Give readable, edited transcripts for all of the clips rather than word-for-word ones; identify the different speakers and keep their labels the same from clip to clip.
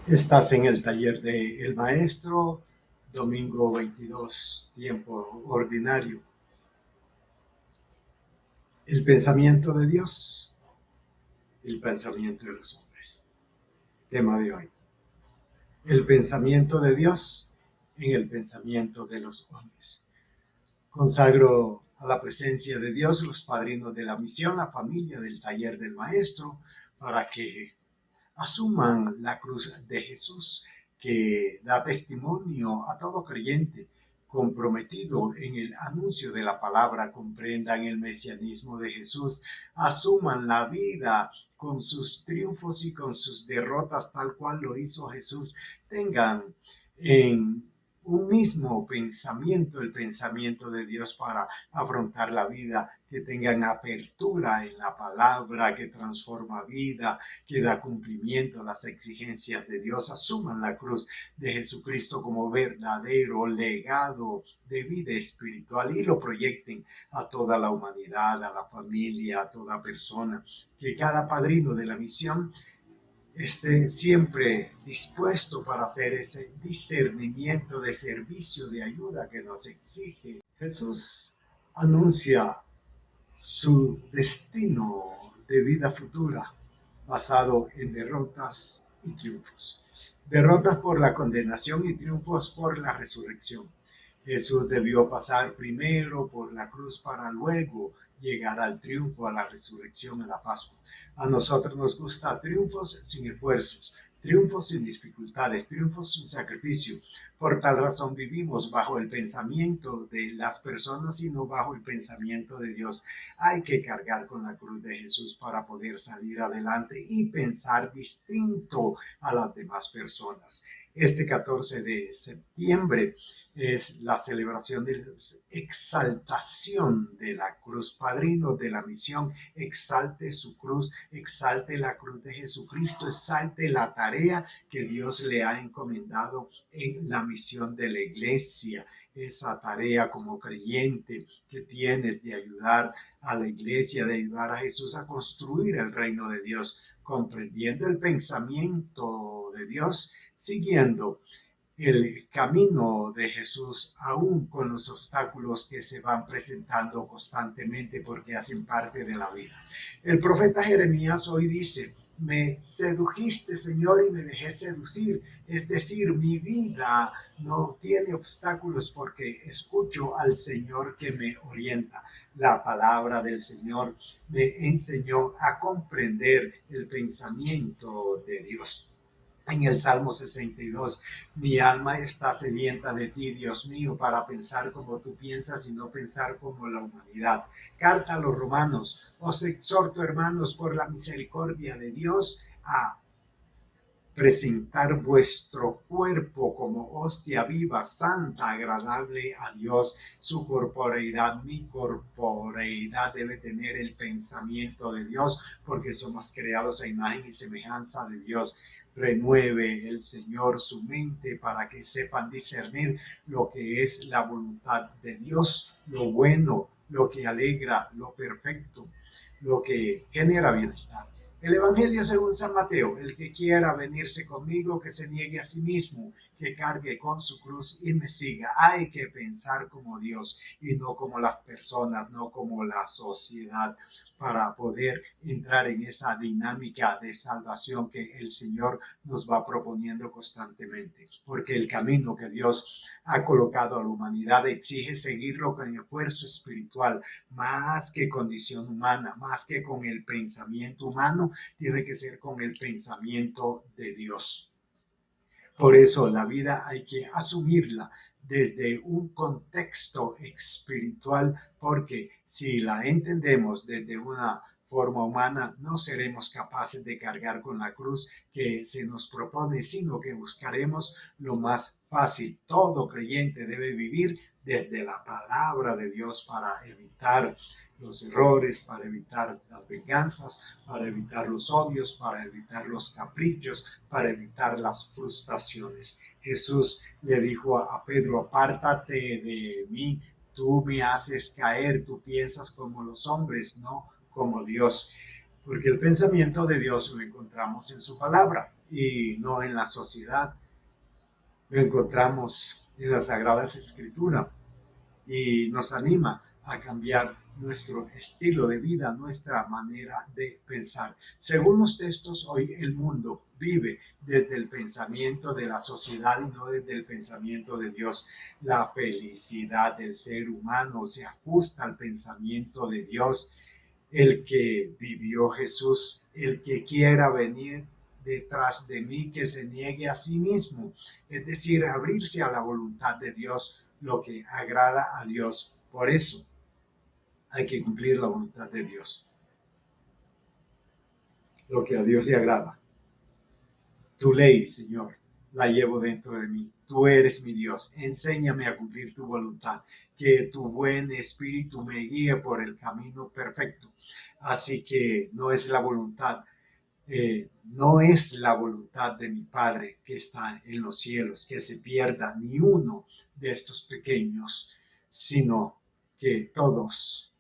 Speaker 1: Estás en el taller de El Maestro, domingo 22, tiempo ordinario. El pensamiento de Dios, el pensamiento de los hombres. Tema de hoy. El pensamiento de Dios en el pensamiento de los hombres. Consagro a la presencia de Dios los padrinos de la misión, la familia del taller del Maestro, para que asuman la cruz de Jesús, que da testimonio a todo creyente comprometido en el anuncio de la palabra, comprendan el mesianismo de Jesús, asuman la vida con sus triunfos y con sus derrotas, tal cual lo hizo Jesús, tengan en un mismo pensamiento, el pensamiento de Dios para afrontar la vida, que tengan apertura en la palabra que transforma vida, que da cumplimiento a las exigencias de Dios, asuman la cruz de Jesucristo como verdadero legado de vida espiritual y lo proyecten a toda la humanidad, a la familia, a toda persona, que cada padrino de la misión esté siempre dispuesto para hacer ese discernimiento de servicio, de ayuda que nos exige. Jesús anuncia su destino de vida futura basado en derrotas y triunfos. Derrotas por la condenación y triunfos por la resurrección. Jesús debió pasar primero por la cruz para luego llegar al triunfo, a la resurrección, a la Pascua. A nosotros nos gusta triunfos sin esfuerzos, triunfos sin dificultades, triunfos sin sacrificio. Por tal razón vivimos bajo el pensamiento de las personas y no bajo el pensamiento de Dios. Hay que cargar con la cruz de Jesús para poder salir adelante y pensar distinto a las demás personas. Este 14 de septiembre es la celebración de la exaltación de la cruz. Padrino de la misión, exalte su cruz, exalte la cruz de Jesucristo, exalte la tarea que Dios le ha encomendado en la misión de la iglesia. Esa tarea como creyente que tienes de ayudar a la iglesia, de ayudar a Jesús a construir el reino de Dios, comprendiendo el pensamiento de Dios, siguiendo el camino de Jesús, aún con los obstáculos que se van presentando constantemente porque hacen parte de la vida. El profeta Jeremías hoy dice: me sedujiste, Señor, y me dejé seducir. Es decir, mi vida no tiene obstáculos porque escucho al Señor que me orienta. La palabra del Señor me enseñó a comprender el pensamiento de Dios. En el Salmo 62, mi alma está sedienta de ti, Dios mío, para pensar como tú piensas y no pensar como la humanidad. Carta a los Romanos: os exhorto, hermanos, por la misericordia de Dios, a presentar vuestro cuerpo como hostia viva, santa, agradable a Dios. Su corporeidad, mi corporeidad, debe tener el pensamiento de Dios, porque somos creados a imagen y semejanza de Dios. Renueve el Señor su mente para que sepan discernir lo que es la voluntad de Dios, lo bueno, lo que alegra, lo perfecto, lo que genera bienestar. El Evangelio según San Mateo: el que quiera venirse conmigo, que se niegue a sí mismo, que cargue con su cruz y me siga. Hay que pensar como Dios y no como las personas, no como la sociedad, para poder entrar en esa dinámica de salvación que el Señor nos va proponiendo constantemente. Porque el camino que Dios ha colocado a la humanidad exige seguirlo con esfuerzo espiritual, más que condición humana, más que con el pensamiento humano, tiene que ser con el pensamiento de Dios. Por eso la vida hay que asumirla desde un contexto espiritual, porque si la entendemos desde una forma humana, no seremos capaces de cargar con la cruz que se nos propone, sino que buscaremos lo más fácil. Todo creyente debe vivir desde la palabra de Dios para evitar los errores, para evitar las venganzas, para evitar los odios, para evitar los caprichos, para evitar las frustraciones. Jesús le dijo a Pedro: apártate de mí, tú me haces caer, tú piensas como los hombres, no como Dios. Porque el pensamiento de Dios lo encontramos en su palabra. y no en la sociedad. Lo encontramos en las Sagradas Escrituras y nos anima a cambiar nuestro estilo de vida, nuestra manera de pensar. Según los textos, hoy el mundo vive desde el pensamiento de la sociedad y no desde el pensamiento de Dios. La felicidad del ser humano se ajusta al pensamiento de Dios. El que vivió Jesús, el que quiera venir detrás de mí, que se niegue a sí mismo, es decir, abrirse a la voluntad de Dios, lo que agrada a Dios. Por eso hay que cumplir la voluntad de Dios, lo que a Dios le agrada. Tu ley, Señor, la llevo dentro de mí. Tú eres mi Dios. Enséñame a cumplir tu voluntad. Que tu buen espíritu me guíe por el camino perfecto. Así que no es la voluntad de mi Padre que está en los cielos, que se pierda ni uno de estos pequeños, sino que todos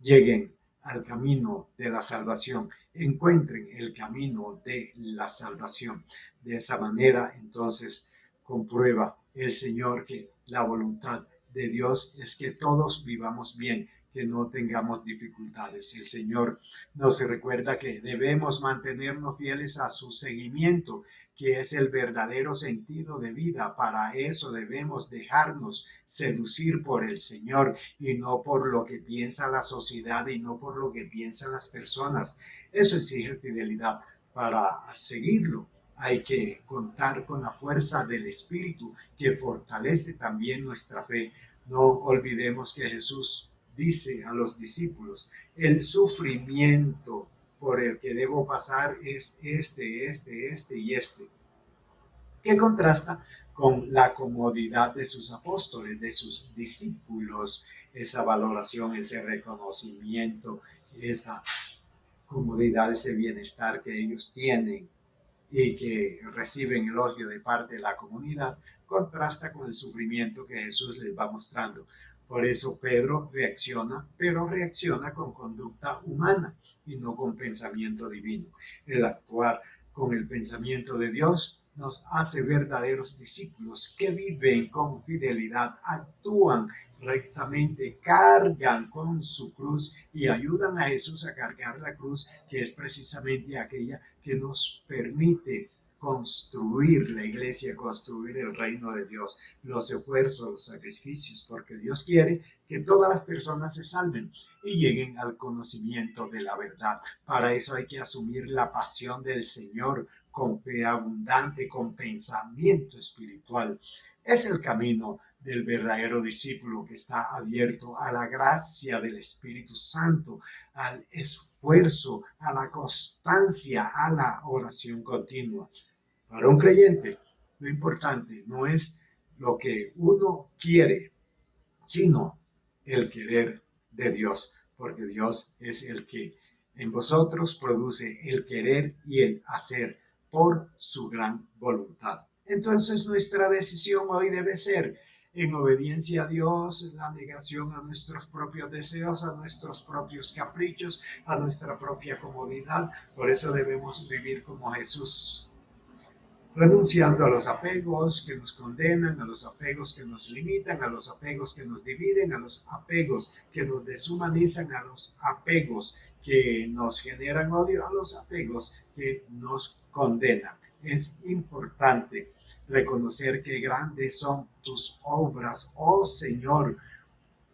Speaker 1: lleguen al camino de la salvación, encuentren el camino de la salvación. De esa manera, entonces, comprueba el Señor que la voluntad de Dios es que todos vivamos bien, que no tengamos dificultades. El Señor nos recuerda que debemos mantenernos fieles a su seguimiento, que es el verdadero sentido de vida. Para eso debemos dejarnos seducir por el Señor y no por lo que piensa la sociedad y no por lo que piensan las personas. Eso exige fidelidad. Para seguirlo hay que contar con la fuerza del Espíritu que fortalece también nuestra fe. No olvidemos que Jesús dice a los discípulos: el sufrimiento por el que debo pasar es este y este, que contrasta con la comodidad de sus apóstoles, de sus discípulos, esa valoración, ese reconocimiento, esa comodidad, ese bienestar que ellos tienen y que reciben elogio de parte de la comunidad, contrasta con el sufrimiento que Jesús les va mostrando. Por eso Pedro reacciona, pero reacciona con conducta humana y no con pensamiento divino. El actuar con el pensamiento de Dios nos hace verdaderos discípulos que viven con fidelidad, actúan rectamente, cargan con su cruz y ayudan a Jesús a cargar la cruz, que es precisamente aquella que nos permite construir la iglesia, construir el reino de Dios, los esfuerzos, los sacrificios, porque Dios quiere que todas las personas se salven y lleguen al conocimiento de la verdad. Para eso hay que asumir la pasión del Señor con fe abundante, con pensamiento espiritual. Es el camino del verdadero discípulo que está abierto a la gracia del Espíritu Santo, al esfuerzo, a la constancia, a la oración continua. Para un creyente, lo importante no es lo que uno quiere, sino el querer de Dios, porque Dios es el que en vosotros produce el querer y el hacer por su gran voluntad. Entonces nuestra decisión hoy debe ser en obediencia a Dios, la negación a nuestros propios deseos, a nuestros propios caprichos, a nuestra propia comodidad. Por eso debemos vivir como Jesús, renunciando a los apegos que nos condenan, a los apegos que nos limitan, a los apegos que nos dividen, a los apegos que nos deshumanizan, a los apegos que nos generan odio, a los apegos que nos condenan. Es importante reconocer que grandes son tus obras, oh Señor,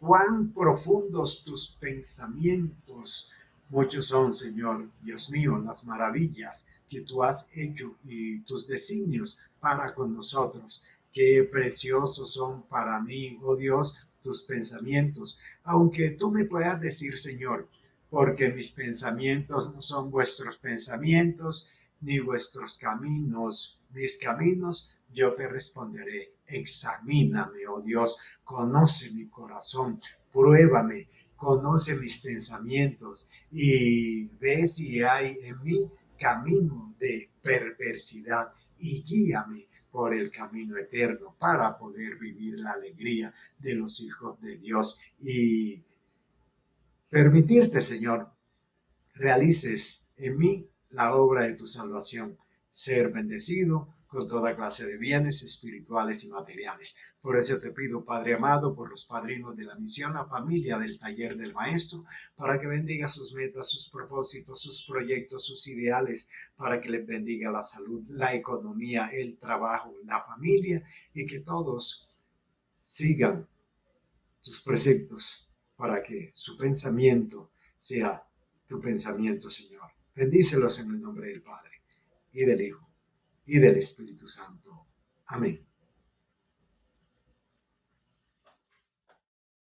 Speaker 1: cuán profundos tus pensamientos. Muchos son, Señor, Dios mío, las maravillas que tú has hecho y tus designios para con nosotros. Qué preciosos son para mí, oh Dios, tus pensamientos. Aunque tú me puedas decir, Señor, porque mis pensamientos no son vuestros pensamientos, ni vuestros caminos, mis caminos, yo te responderé: examíname, oh Dios, conoce mi corazón, pruébame, conoce mis pensamientos y ve si hay en mí camino de perversidad y guíame por el camino eterno para poder vivir la alegría de los hijos de Dios y permitirte, Señor, realices en mí la obra de tu salvación, ser bendecido con toda clase de bienes espirituales y materiales. Por eso te pido, Padre amado, por los padrinos de la misión, la familia del taller del maestro, para que bendiga sus metas, sus propósitos, sus proyectos, sus ideales, para que les bendiga la salud, la economía, el trabajo, la familia, y que todos sigan tus preceptos para que su pensamiento sea tu pensamiento, Señor. Bendícelos en el nombre del Padre, y del Hijo, y del Espíritu Santo. Amén.